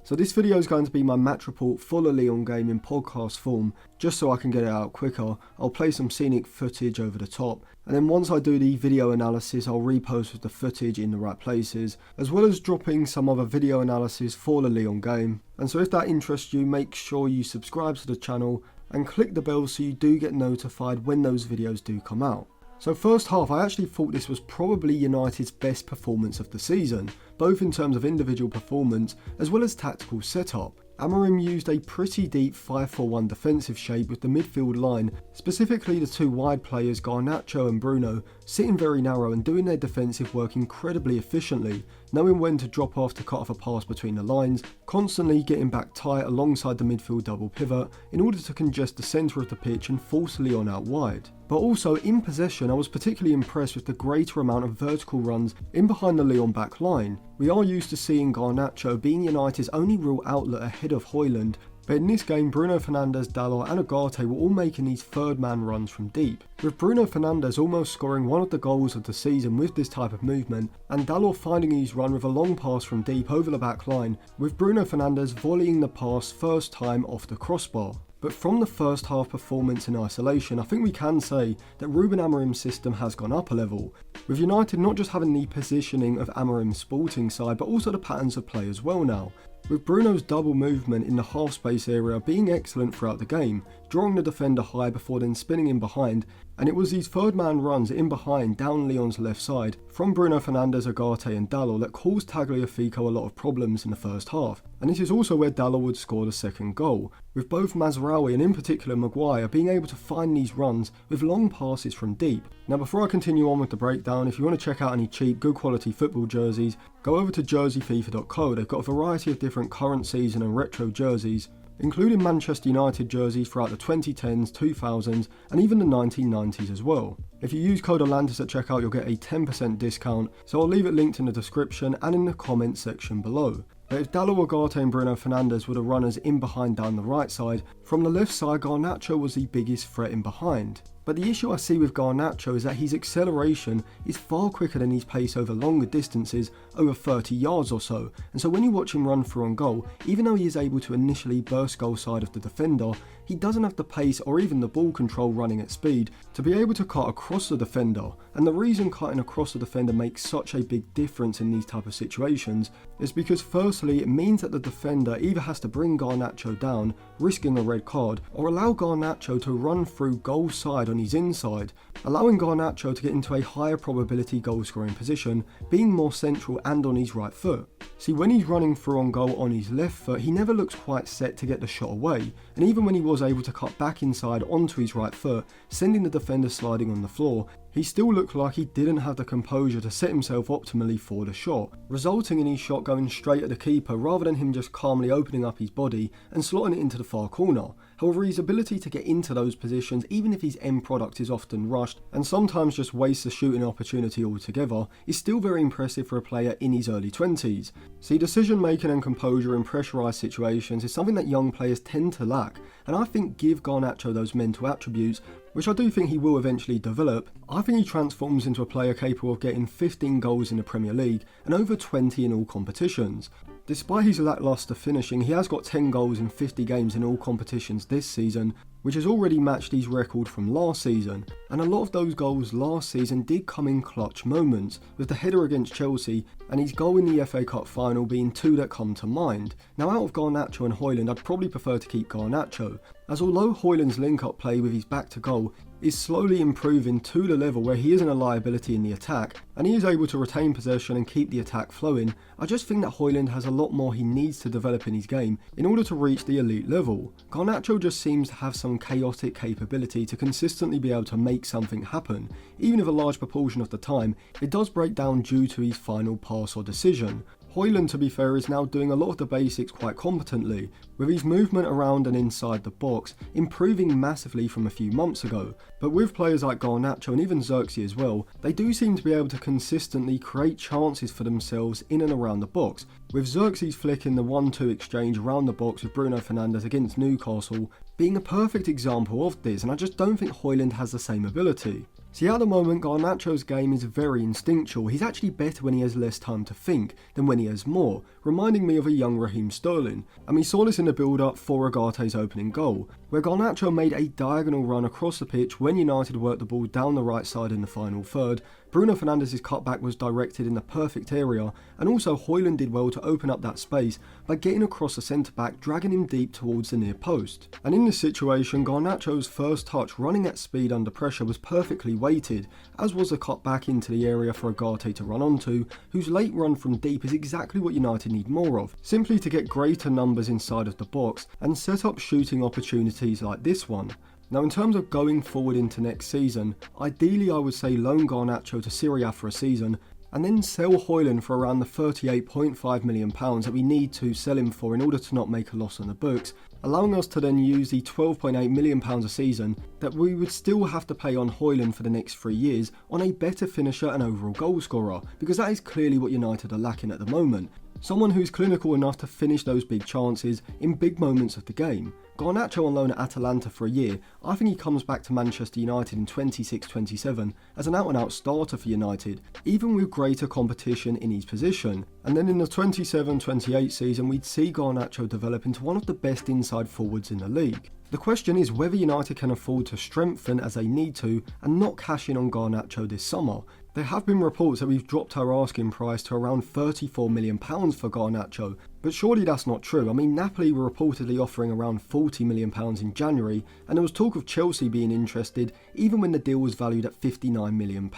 So this video is going to be my match report for the Lyon game in podcast form, just so I can get it out quicker. I'll play some scenic footage over the top, and then once I do the video analysis, I'll repost with the footage in the right places, as well as dropping some other video analysis for the Lyon game. And so if that interests you, make sure you subscribe to the channel and click the bell so you do get notified when those videos do come out. So first half, I actually thought this was probably United's best performance of the season, both in terms of individual performance as well as tactical setup. Amorim used a pretty deep 5-4-1 defensive shape with the midfield line, specifically the two wide players Garnacho and Bruno, sitting very narrow and doing their defensive work incredibly efficiently, knowing when to drop off to cut off a pass between the lines, constantly getting back tight alongside the midfield double pivot in order to congest the centre of the pitch and force Lyon out wide. But also in possession, I was particularly impressed with the greater amount of vertical runs in behind the Lyon back line. We are used to seeing Garnacho being United's only real outlet ahead of Højlund, but in this game Bruno Fernandes, Dalot and Ugarte were all making these third man runs from deep, with Bruno Fernandes almost scoring one of the goals of the season with this type of movement, and Dalot finding his run with a long pass from deep over the back line, with Bruno Fernandes volleying the pass first time off the crossbar. But from the first half performance in isolation, I think we can say that Ruben Amorim's system has gone up a level, with United not just having the positioning of Amorim's sporting side, but also the patterns of play as well now, with Bruno's double movement in the half space area being excellent throughout the game, drawing the defender high before then spinning in behind, and it was these third man runs in behind down Lyon's left side from Bruno Fernandes, Ugarte and Dalot that caused Tagliafico a lot of problems in the first half, and this is also where Dalot would score the second goal, with both Mazraoui and in particular Maguire being able to find these runs with long passes from deep. Now before I continue on with the breakdown, if you want to check out any cheap, good quality football jerseys, go over to jerseyfifa.co. They've got a variety of different current season and retro jerseys, including Manchester United jerseys throughout the 2010s, 2000s and even the 1990s as well. If you use code Atlantis at checkout, you'll get a 10% discount, so I'll leave it linked in the description and in the comments section below. But if Dalot, Ugarte and Bruno Fernandes were the runners in behind down the right side, from the left side Garnacho was the biggest threat in behind. But the issue I see with Garnacho is that his acceleration is far quicker than his pace over longer distances, over 30 yards or so, and so when you watch him run through on goal, even though he is able to initially burst goal side of the defender, he doesn't have the pace or even the ball control running at speed to be able to cut across the defender. And the reason cutting across the defender makes such a big difference in these type of situations is because firstly it means that the defender either has to bring Garnacho down, risking a red card, or allow Garnacho to run through goal side on his inside, allowing Garnacho to get into a higher probability goal scoring position, being more central and on his right foot. See, when he's running through on goal on his left foot, he never looks quite set to get the shot away, and even when he was able to cut back inside onto his right foot, sending the defender sliding on the floor, he still looked like he didn't have the composure to set himself optimally for the shot, resulting in his shot going straight at the keeper rather than him just calmly opening up his body and slotting it into the far corner. However, his ability to get into those positions, even if his end product is often rushed and sometimes just wastes the shooting opportunity altogether, is still very impressive for a player in his early 20s. See, decision making and composure in pressurised situations is something that young players tend to lack, and I think give Garnacho those mental attributes, which I do think he will eventually develop. I think he transforms into a player capable of getting 15 goals in the Premier League and over 20 in all competitions. Despite his lacklustre finishing, he has got 10 goals in 50 games in all competitions this season, which has already matched his record from last season, and a lot of those goals last season did come in clutch moments, with the header against Chelsea and his goal in the FA Cup final being two that come to mind. Now out of Garnacho and Højlund, I'd probably prefer to keep Garnacho, as although Højlund's link-up play with his back to goal is slowly improving to the level where he isn't a liability in the attack, and he is able to retain possession and keep the attack flowing, I just think that Højlund has a lot more he needs to develop in his game in order to reach the elite level. Garnacho just seems to have some chaotic capability to consistently be able to make something happen, even if a large proportion of the time it does break down due to his final pass or decision. Højlund, to be fair, is now doing a lot of the basics quite competently, with his movement around and inside the box improving massively from a few months ago. But with players like Garnacho and even Xerxes as well, they do seem to be able to consistently create chances for themselves in and around the box, with Xerxes flicking the 1-2 exchange around the box with Bruno Fernandes against Newcastle being a perfect example of this, and I just don't think Højlund has the same ability. See, at the moment, Garnacho's game is very instinctual. He's actually better when he has less time to think than when he has more, reminding me of a young Raheem Sterling. And we saw this in the build-up for Agate's opening goal, where Garnacho made a diagonal run across the pitch when United worked the ball down the right side in the final third. Bruno Fernandes' cutback was directed in the perfect area, and also Højlund did well to open up that space by getting across the centre-back, dragging him deep towards the near post. And in this situation, Garnacho's first touch running at speed under pressure was perfectly weighted, as was the cutback into the area for Agate to run onto, whose late run from deep is exactly what United need more of, simply to get greater numbers inside of the box and set up shooting opportunities like this one. Now, in terms of going forward into next season, ideally I would say loan Garnacho to Serie A for a season, and then sell Højlund for around the £38.5 million that we need to sell him for in order to not make a loss on the books, allowing us to then use the £12.8 million a season that we would still have to pay on Højlund for the next 3 years on a better finisher and overall goal scorer, because that is clearly what United are lacking at the moment. Someone who's clinical enough to finish those big chances in big moments of the game. Garnacho on loan at Atalanta for a year, I think he comes back to Manchester United in 26-27 as an out-and-out starter for United, even with greater competition in his position. And then in the 27-28 season, we'd see Garnacho develop into one of the best inside forwards in the league. The question is whether United can afford to strengthen as they need to and not cash in on Garnacho this summer. There have been reports that we've dropped our asking price to around £34 million for Garnacho, but surely that's not true. I mean, Napoli were reportedly offering around £40 million in January, and there was talk of Chelsea being interested even when the deal was valued at £59 million.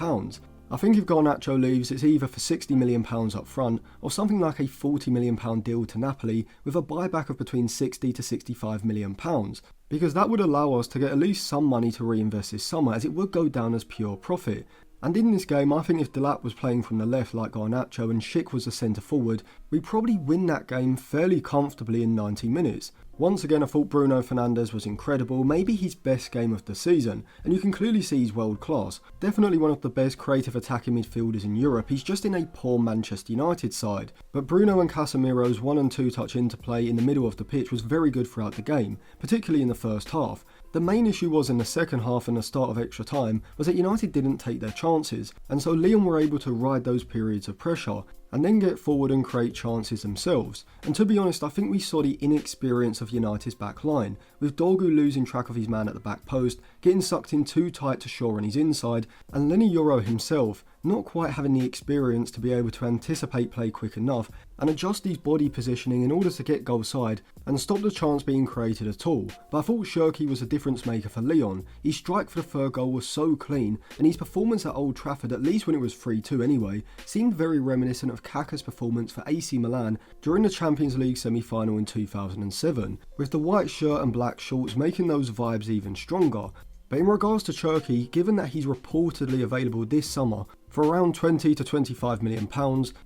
I think if Garnacho leaves, it's either for £60 million up front or something like a £40 million deal to Napoli with a buyback of between £60 to £65 million, because that would allow us to get at least some money to reinvest this summer, as it would go down as pure profit. And in this game, I think if Delap was playing from the left like Garnacho and Schick was the centre forward, we'd probably win that game fairly comfortably in 90 minutes. Once again, I thought Bruno Fernandes was incredible, maybe his best game of the season, and you can clearly see he's world class. Definitely one of the best creative attacking midfielders in Europe, he's just in a poor Manchester United side. But Bruno and Casemiro's 1 and 2 touch interplay in the middle of the pitch was very good throughout the game, particularly in the first half. The main issue was in the second half and the start of extra time was that United didn't take their chances, and so Lyon were able to ride those periods of pressure and then get forward and create chances themselves. And to be honest, I think we saw the inexperience of United's back line, with Dorgu losing track of his man at the back post, getting sucked in too tight to Shaw on his inside, and Lenny Yoro himself not quite having the experience to be able to anticipate play quick enough and adjust his body positioning in order to get goal side and stop the chance being created at all. But I thought Cherki was a difference maker for Lyon. His strike for the third goal was so clean, and his performance at Old Trafford, at least when it was 3-2 anyway, seemed very reminiscent of Kaká's performance for AC Milan during the Champions League semi-final in 2007, with the white shirt and black shorts making those vibes even stronger. But in regards to Cherki, given that he's reportedly available this summer for around £20 to £25 million,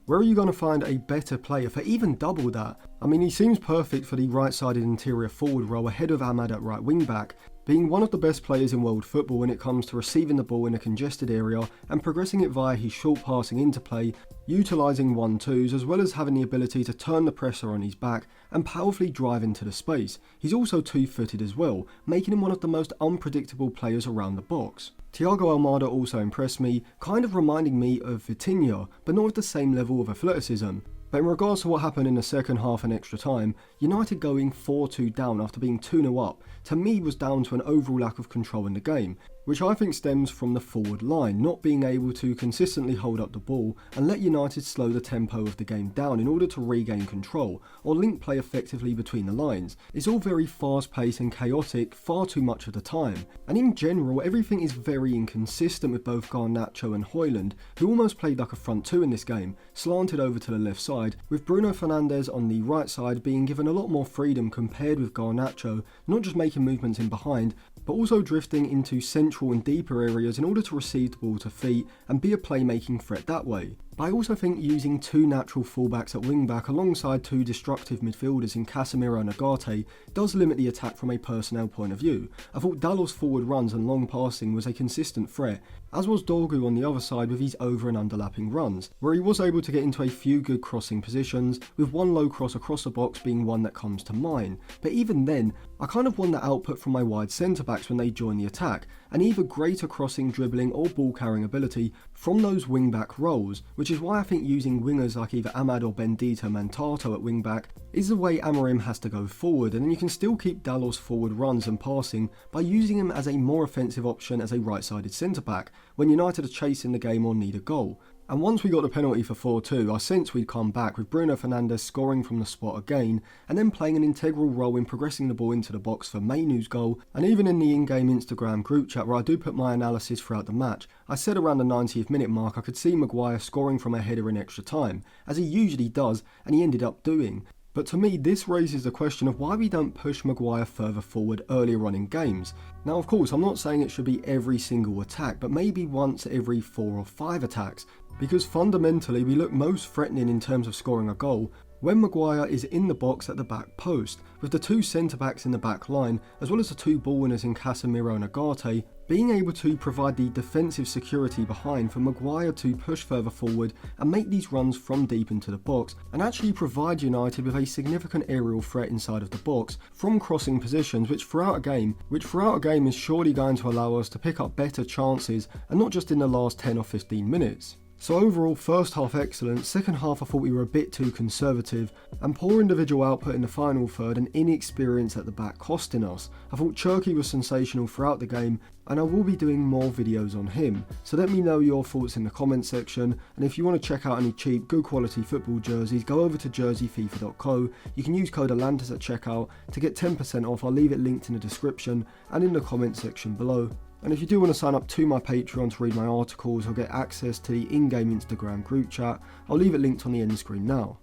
where are you going to find a better player for even double that? I mean, he seems perfect for the right-sided interior forward role ahead of Ahmad at right wing-back, being one of the best players in world football when it comes to receiving the ball in a congested area and progressing it via his short passing interplay, utilising 1-2s, as well as having the ability to turn the pressure on his back and powerfully drive into the space. He's also two-footed as well, making him one of the most unpredictable players around the box. Thiago Almada also impressed me, kind of reminding me of Vitinha, but not with the same level of athleticism. But in regards to what happened in the second half and extra time, United going 4-2 down after being 2-0 up, to me was down to an overall lack of control in the game, which I think stems from the forward line not being able to consistently hold up the ball and let United slow the tempo of the game down in order to regain control or link play effectively between the lines. It's all very fast paced and chaotic far too much of the time, and in general everything is very inconsistent with both Garnacho and Højlund, who almost played like a front two in this game, slanted over to the left side, with Bruno Fernandes on the right side being given a lot more freedom compared with Garnacho, not just making movements in behind, but also drifting into central and deeper areas in order to receive the ball to feet and be a playmaking threat that way. But I also think using two natural fullbacks at wing-back alongside two destructive midfielders in Casemiro and Agate does limit the attack from a personnel point of view. I thought Dalot's forward runs and long passing was a consistent threat, as was Dorgu on the other side with his over and underlapping runs, where he was able to get into a few good crossing positions, with one low cross across the box being one that comes to mind. But even then, I kind of want the output from my wide centre-backs when they join the attack, and even greater crossing, dribbling or ball carrying ability from those wing-back roles, which is why I think using wingers like either Ahmad or Bendito Mantato at wing-back is the way Amorim has to go forward, and then you can still keep Dalot's forward runs and passing by using him as a more offensive option as a right-sided centre-back when United are chasing the game or need a goal. And once we got the penalty for 4-2, I sensed we'd come back with Bruno Fernandes scoring from the spot again, and then playing an integral role in progressing the ball into the box for Mainoo's goal, and even in the in-game Instagram group chat where I do put my analysis throughout the match, I said around the 90th minute mark I could see Maguire scoring from a header in extra time, as he usually does, and he ended up doing. But to me, this raises the question of why we don't push Maguire further forward earlier on in games. Now, of course, I'm not saying it should be every single attack, but maybe once every 4 or 5 attacks, because fundamentally we look most threatening in terms of scoring a goal when Maguire is in the box at the back post, with the 2 centre-backs in the back line, as well as the 2 ball winners in Casemiro and Agate, being able to provide the defensive security behind for Maguire to push further forward and make these runs from deep into the box, and actually provide United with a significant aerial threat inside of the box from crossing positions, which throughout a game is surely going to allow us to pick up better chances, and not just in the last 10 or 15 minutes. So overall, first half excellent, second half I thought we were a bit too conservative, and poor individual output in the final third and inexperience at the back costing us. I thought Cherki was sensational throughout the game, and I will be doing more videos on him, so let me know your thoughts in the comment section, and if you want to check out any cheap, good quality football jerseys, go over to jerseyfifa.co. You can use code Atlantis at checkout to get 10% off. I'll leave it linked in the description and in the comment section below. And if you do want to sign up to my Patreon to read my articles or get access to the in-game Instagram group chat, I'll leave it linked on the end screen now.